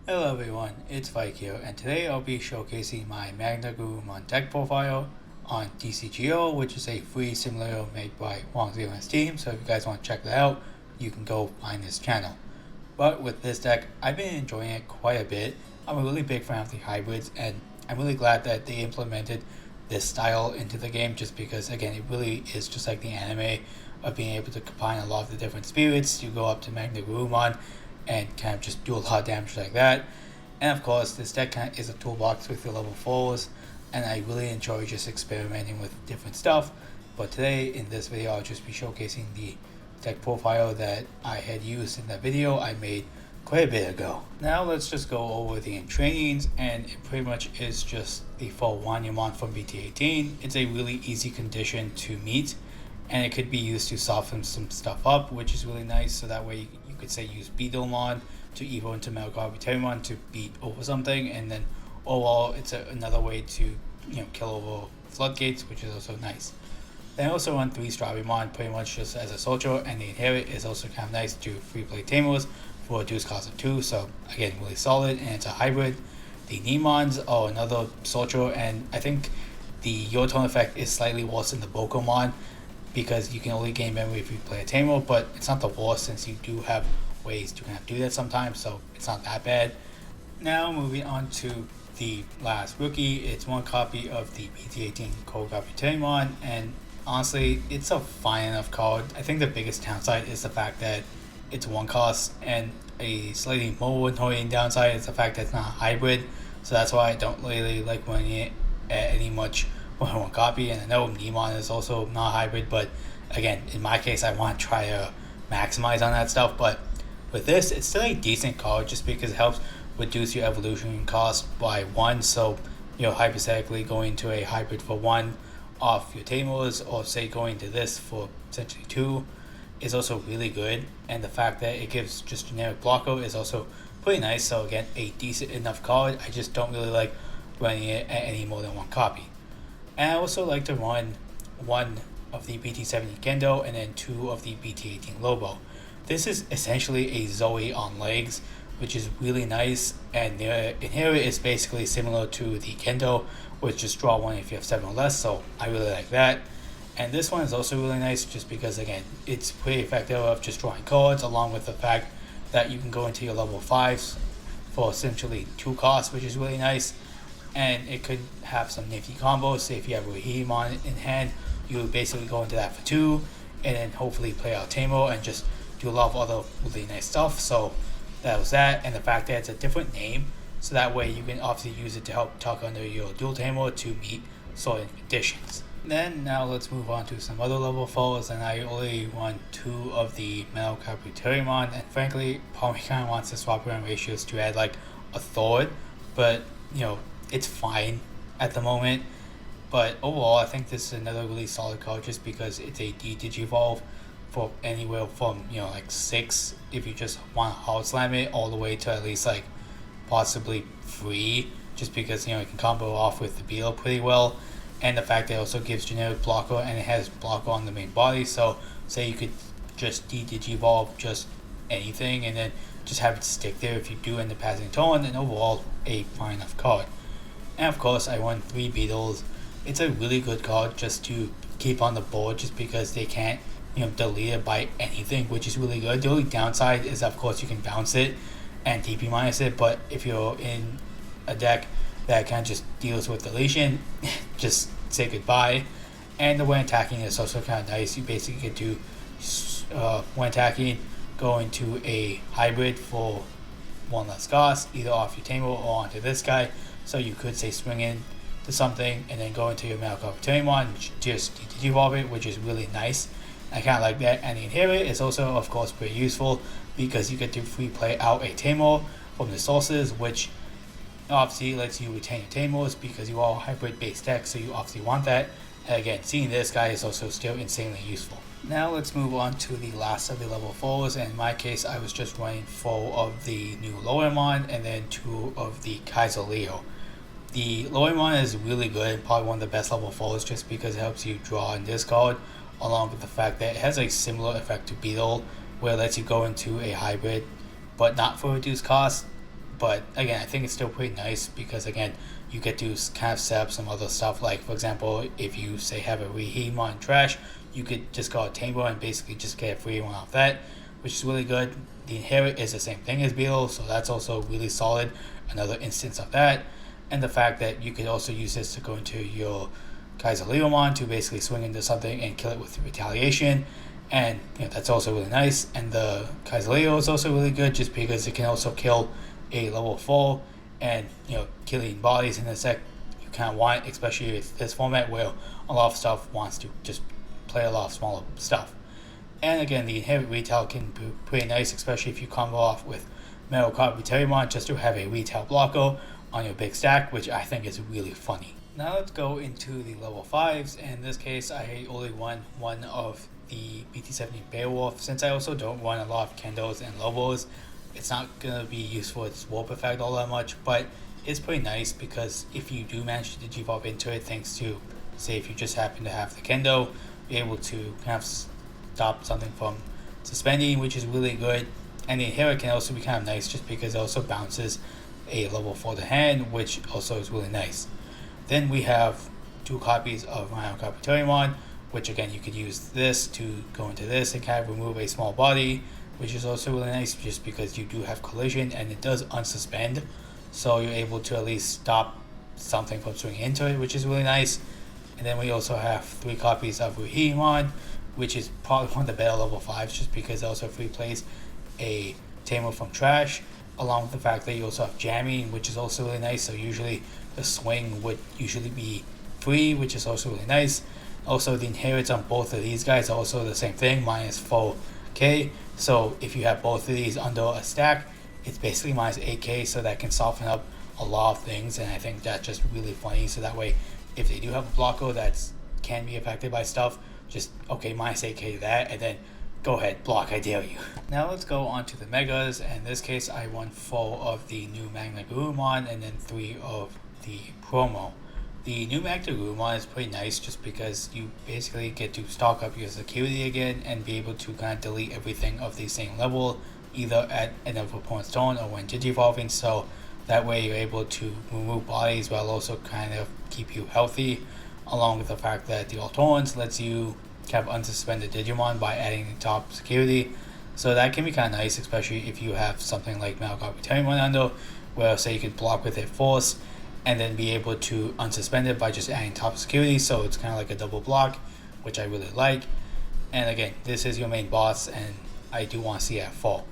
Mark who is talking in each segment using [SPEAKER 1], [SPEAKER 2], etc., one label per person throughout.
[SPEAKER 1] Hello everyone, it's Vike here, and today I'll be showcasing my MagnaGarurumon deck profile on TCG.0, which is a free simulator made by Wong Zero and his team, so if you guys want to check that out, you can go find this channel. But with this deck, I've been enjoying it quite a bit. I'm a really big fan of the hybrids, and I'm really glad that they implemented this style into the game, just because, again, it really is just like the anime of being able to combine a lot of the different spirits. You go up to MagnaGarurumon and kind of just do a lot of damage like that. And of course, this deck kind of is a toolbox with your level 4s, and I really enjoy just experimenting with different stuff. But today, in this video, I'll just be showcasing the deck profile that I had used in that video I made quite a bit ago. Now let's just go over the trainings, and it pretty much is just the full Wanyamon from BT18. It's a really easy condition to meet, and it could be used to soften some stuff up, which is really nice. So that way you could say use Digimon to evo into MagnaGarurumon to beat over something, and then overall it's another way to kill over floodgates, which is also nice. Then I also run 3 Strawberrymon pretty much just as a soldier, and the Inherit is also kind of nice to free play Tamers for a reduced cost of 2, so again really solid, and it's a hybrid. The Nemons are another soldier, and I think the Your Turn effect is slightly worse than the Bokomon, because you can only gain memory if you play a Tamer, but it's not the worst since you do have ways to kind of do that sometimes, so it's not that bad. Now moving on to the last rookie, it's one copy of the BT18 Digimon, and honestly, it's a fine enough card. I think the biggest downside is the fact that it's one cost, and a slightly more annoying downside is the fact that it's not a hybrid, so that's why I don't really like running it at any much one copy. And I know Digimon is also not hybrid, but again, in my case, I want to try to maximize on that stuff. But with this, it's still a decent card just because it helps reduce your evolution cost by 1. So, hypothetically going to a hybrid for 1 off your Tamers, or say going to this for essentially 2, is also really good. And the fact that it gives just generic blocker is also pretty nice. So again, a decent enough card. I just don't really like running it at any more than 1 copy. And I also like to run 1 of the BT70 Kendo and then 2 of the BT18 Lobo. This is essentially a Zoe on legs, which is really nice, and the Inherit is basically similar to the Kendo, which just draw 1 if you have 7 or less, so I really like that. And this one is also really nice just because, again, it's pretty effective of just drawing cards, along with the fact that you can go into your level 5s for essentially 2 costs, which is really nice. And it could have some nifty combos. Say if you have a Digimon in hand, you would basically go into that for 2, and then hopefully play out Tamer and just do a lot of other really nice stuff. So that was that, and the fact that it's a different name, so that way you can obviously use it to help tuck under your dual Tamer to meet certain conditions. Then now let's move on to some other level 4s, and I only run 2 of the MagnaGarurumon, and frankly, probably kind of wants to swap around ratios to add like a third, but it's fine at the moment. But overall, I think this is another really solid card just because it's a D-Digivolve for anywhere from like 6 if you just want to hard slam it, all the way to at least like possibly 3, just because you can combo off with the Beetle pretty well. And the fact that it also gives generic blocker, and it has blocker on the main body, so say you could just D-Digivolve just anything and then just have it stick there if you do end up passing turn, and overall a fine enough card. And of course, I run 3 Beetles. It's a really good card just to keep on the board, just because they can't delete it by anything, which is really good. The only downside is, of course, you can bounce it and TP minus it, but if you're in a deck that kind of just deals with deletion, just say goodbye. And the when attacking is also kind of nice. You basically get to, when attacking, go into a hybrid for 1 less cost, either off your Tamer or onto this guy. So you could say swing in to something and then go into your MagnaGarurumon and just Digivolve it, which is really nice. I kind of like that. And the Inherit is also, of course, pretty useful because you get to free play out a Tamer from the sources, which obviously lets you retain your Tamers because you are a hybrid based deck, so you obviously want that. And again, seeing this guy is also still insanely useful. Now let's move on to the last of the level 4s, and in my case I was just running 4 of the new Loemon and then 2 of the Kaiser Leo. The Loemon is really good and probably one of the best level 4s just because it helps you draw and discard, along with the fact that it has a similar effect to Beetle, where it lets you go into a hybrid, but not for reduced cost, but again, I think it's still pretty nice because again, you get to kind of set up some other stuff. Like for example, if you say have a Digimon trash, you could just go a Tambo and basically just get a free one off that, which is really good. The inherit is the same thing as Beetle, so that's also really solid. Another instance of that, and the fact that you could also use this to go into your Garurumon to basically swing into something and kill it with retaliation, and that's also really nice. And the Kaiser is also really good just because it can also kill a level 4, and killing bodies in the deck you kind of want, especially with this format where a lot of stuff wants to just play a lot of smaller stuff. And again, the inherent retail can be pretty nice, especially if you combo off with MagnaGarurumon just to have a retail blocker on your big stack, which I think is really funny. Now let's go into the level 5s. In this case, I only won one of the BT2.0 Beowulf. Since I also don't run a lot of Kendos and Lobos, it's not going to be used for its warp effect all that much, but it's pretty nice because if you do manage to digivolve into it, thanks to, say, if you just happen to have the Kendo, be able to kind of stop something from suspending, which is really good. And the inherit can also be kind of nice just because it also bounces a level 4 to hand, which also is really nice. Then we have 2 copies of MagnaGarurumon, which again you could use this to go into this and kind of remove a small body, which is also really nice just because you do have collision and it does unsuspend, so you're able to at least stop something from swinging into it, which is really nice. And then we also have 3 copies of Digimon, which is probably one of the better level 5s just because it also free plays a Tamer from trash, along with the fact that you also have jamming, which is also really nice. So usually the swing would usually be free, which is also really nice. Also, the inherits on both of these guys are also the same thing, minus 4k. So if you have both of these under a stack, it's basically minus 8k, so that can soften up a lot of things, and I think that's just really funny. So that way, if they do have a blocker that can be affected by stuff, just okay, minus 8k to that, and then go ahead, block, I dare you. Now let's go on to the Megas. In this case, I won 4 of the new MagnaGarurumon and then 3 of the promo. The new MagnaGarurumon is pretty nice just because you basically get to stock up your security again and be able to kind of delete everything of the same level, either at end of opponent's turn or when digivolving, so that way you're able to remove bodies while also kind of keep you healthy, along with the fact that the Alterns lets you kind of unsuspend the Digimon by adding the top security. So that can be kind of nice, especially if you have something like MagnaGarurumon under, where say you could block with a force and then be able to unsuspend it by just adding top security, so it's kind of like a double block, which I really like. And again, this is your main boss, and I do want to see that fall.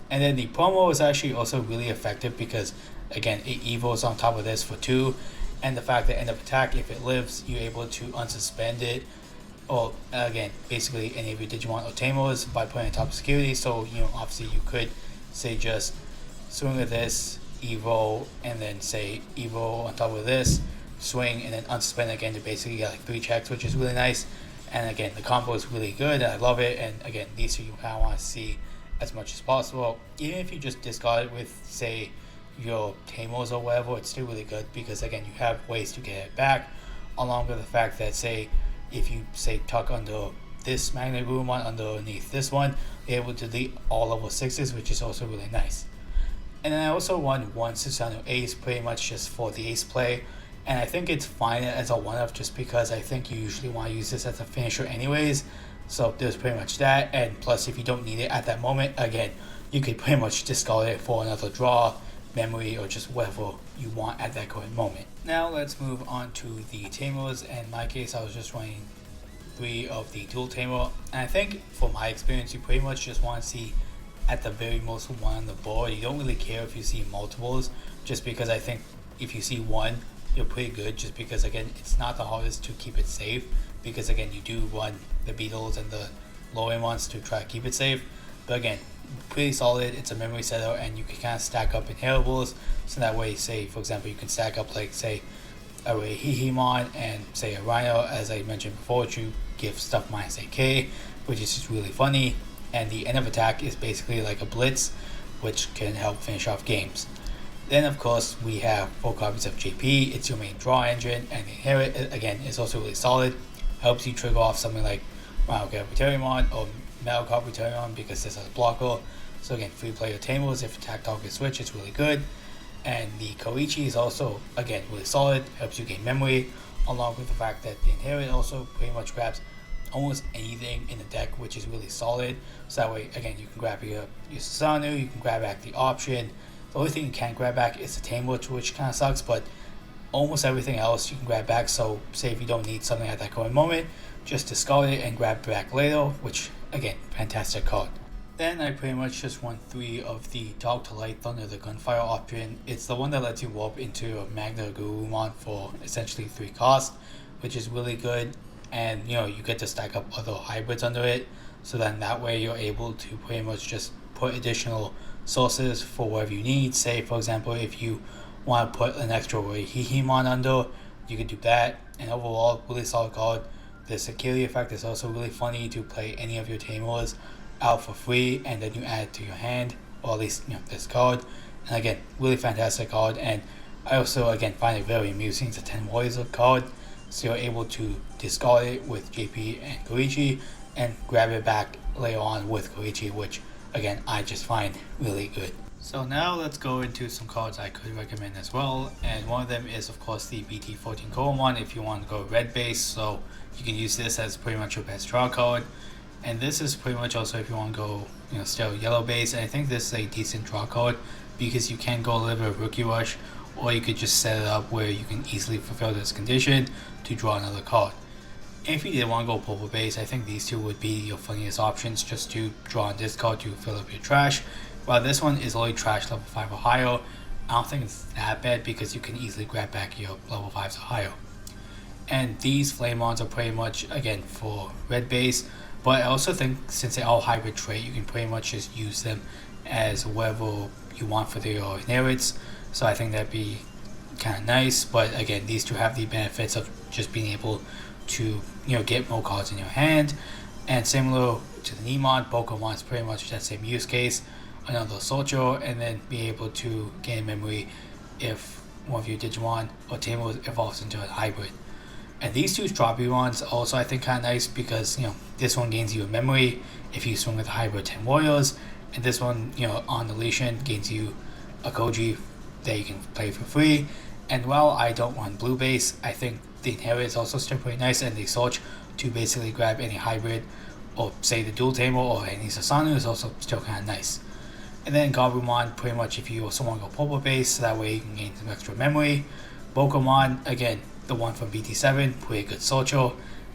[SPEAKER 1] And then the promo is actually also really effective because again, it evos on top of this for 2, and the fact that end of attack, if it lives, you're able to unsuspend it, or again, basically any of your Digimon or Tamers by putting top security. So obviously you could say just swing with this, evo, and then say evo on top of this, swing, and then unsuspend again to basically get like 3 checks, which is really nice. And again, the combo is really good, and I love it. And again, these 2 you kind of want to see as much as possible. Even if you just discard it with, say, your Tamers or whatever, it's still really good because again, you have ways to get it back, along with the fact that, say, if you say tuck under this MagnaGarurumon underneath this one, you're able to delete all level 6s, which is also really nice. And then I also won 1 600 ace, pretty much just for the ace play, and I think it's fine as a one-off just because I think you usually want to use this as a finisher anyways. So there's pretty much that, and plus if you don't need it at that moment, again, you could pretty much discard it for another draw, memory, or just whatever you want at that current moment. Now let's move on to the Tamers. In my case, I was just running 3 of the dual Tamer, and I think for my experience, you pretty much just want to see at the very most 1 on the board. You don't really care if you see multiples, just because I think if you see 1, you're pretty good, just because again, it's not the hardest to keep it safe, because again, you do run the Beetles and the lower ones to try to keep it safe. But again, pretty solid. It's a memory setter, and you can kind of stack up inheritables, so that way, say for example, you can stack up like say a Digimon and say a Rhino, as I mentioned before, to give stuff minus 8k, which is just really funny. And the end of attack is basically like a blitz, which can help finish off games. Then of course we have 4 copies of JP. It's your main draw engine, and the inherit again is also really solid. Helps you trigger off something like MagnaGarurumon or MagnaGarurumon because this has a blocker. So again, free player Tamers, if attack target switch, it's really good. And the Koichi is also, again, really solid, helps you gain memory, along with the fact that the Inherit also pretty much grabs almost anything in the deck, which is really solid. So that way, again, you can grab your Susanoo, you can grab back the option. The only thing you can't grab back is the Tamer, which kind of sucks, but almost everything else you can grab back. So say if you don't need something at that current moment, just discard it and grab it back later, which, again, fantastic card. Then I pretty much just won 3 of the Dark to Light Thunder, the Gunfire option. It's the one that lets you warp into a MagnaGarurumon for essentially 3 cost, which is really good. And you get to stack up other hybrids under it, so then that way you're able to pretty much just put additional sources for whatever you need. Say for example, if you want to put an extra Digimon under, you can do that. And overall, really solid card. The security effect is also really funny to play any of your Tamers out for free, and then you add it to your hand, or at least this card. And again, really fantastic card. And I also again find it very amusing. It's a 10 Warriors card, so you're able to discard it with JP and Koichi and grab it back later on with Koichi, which again I just find really good. So now let's go into some cards I could recommend as well, and one of them is of course the BT2.0 if you want to go red base. So you can use this as pretty much your best draw card, and this is pretty much also if you want to go still yellow base. And I think this is a decent draw card because you can go a little bit of Rookie Rush, or you could just set it up where you can easily fulfill this condition to draw another card. And if you did want to go purple base, I think these two would be your funniest options just to draw on this card to fill up your trash. While this one is only trash level 5 or higher, I don't think it's that bad because you can easily grab back your level 5s or higher. And these Flamons are pretty much, again, for red base, but I also think since they all hybrid trait, you can pretty much just use them as whatever you want for their inherits. So I think that'd be kind of nice. But again, these two have the benefits of just being able to get more cards in your hand. And similar to the Nemon, Pokemon is pretty much that same use case. Another Soldier, and then be able to gain memory if one of your Digimon or Tamer evolves into a hybrid. And these two Strawberry ones also I think kind of nice because this one gains you a memory if you swing with a hybrid 10 Warriors, and this one on deletion gains you a Koji that you can play for free. And while I don't want blue base, I think the Inherit is also still pretty nice, and the Search to basically grab any hybrid or say the dual Tamer or any Susanoo is also still kind of nice. And then Garurumon, pretty much if you also want to go purple base, so that way you can gain some extra memory. Pokemon, again, the one from BT7, pretty good Soldier,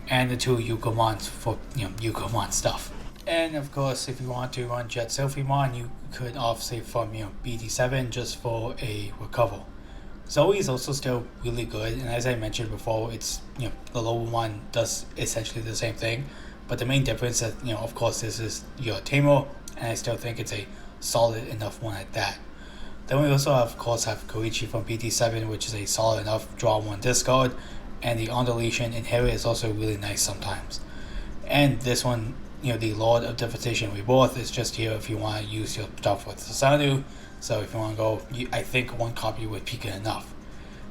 [SPEAKER 1] and the 2 Yukomons for Yukomon stuff. And of course, if you want to run Jet Sylphimon, you could offset from BT7 just for a recover. Zoe is also still really good, and as I mentioned before, it's the lower one does essentially the same thing, but the main difference is that of course this is your Tamer, and I still think it's a solid enough one at that. Then we also of course have Koichi from BT7, which is a solid enough draw 1 discard, and the on deletion Inherit is also really nice sometimes. And this one, the Lord of Devastation Rebirth is just here if you want to use your stuff with Susanoo. So if you want to go, I think 1 copy would be good enough.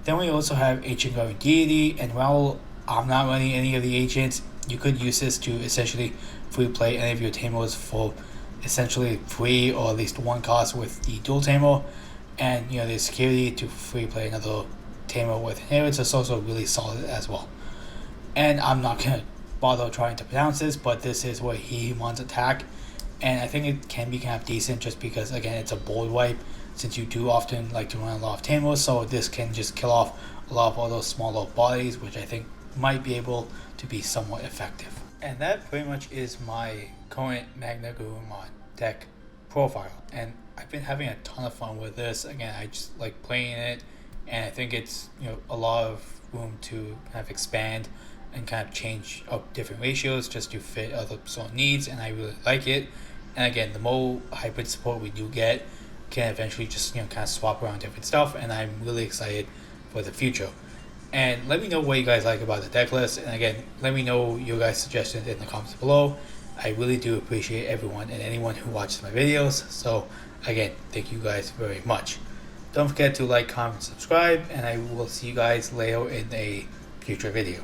[SPEAKER 1] Then we also have Ancient Guardian Deity, and while I'm not running any of the agents, you could use this to essentially free play any of your Tamers for essentially free or at least 1 cost with the dual Tamer, and the security to free play another Tamer with Inherits is also really solid as well. And I'm not gonna bother trying to pronounce this, but this is where he wants attack, and I think it can be kind of decent just because again it's a board wipe, since you do often like to run a lot of Tamers, so this can just kill off a lot of other smaller bodies, which I think might be able to be somewhat effective. And that pretty much is my current MagnaGarurumon deck profile, and I've been having a ton of fun with this. Again, I just like playing it, and I think it's a lot of room to kind of expand and kind of change up different ratios just to fit other sort of needs, and I really like it. And again, the more hybrid support we do get can eventually just kind of swap around different stuff, and I'm really excited for the future. And let me know what you guys like about the deck list, and again, let me know your guys' suggestions in the comments below. I really do appreciate everyone and anyone who watches my videos, so again, thank you guys very much. Don't forget to like, comment, subscribe, and I will see you guys later in a future video.